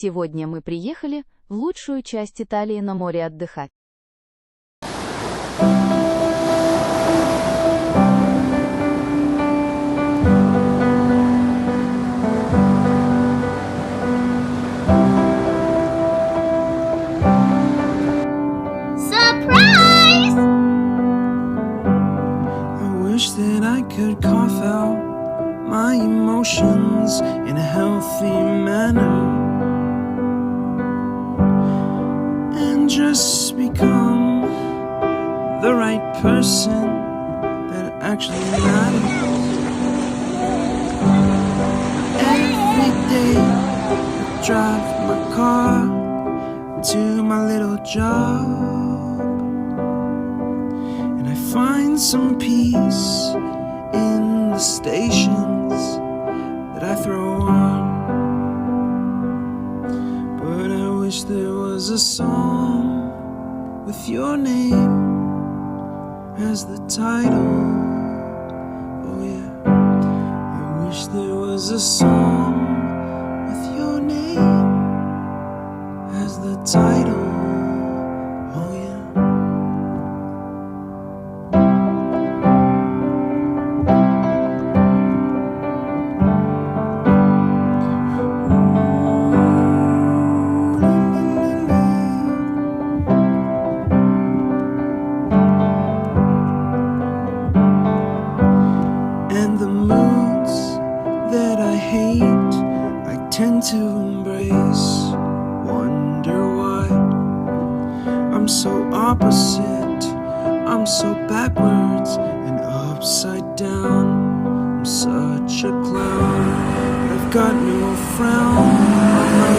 Сегодня мы приехали в лучшую часть Италии на море отдыхать. Surprise! I wish that I could cough out my emotions in a healthy manner and just become the right person that actually matters. Every day I drive my car to my little job, and I find some peace in the stations that I throw on. But I wish there was a song with your name as the title. Oh yeah, I wish there was a song with your name as the title. Oh yeah. And the moods that I hate, I tend to embrace. Wonder why I'm so opposite, I'm so backwards and upside down. I'm such a clown, I've got no frown on my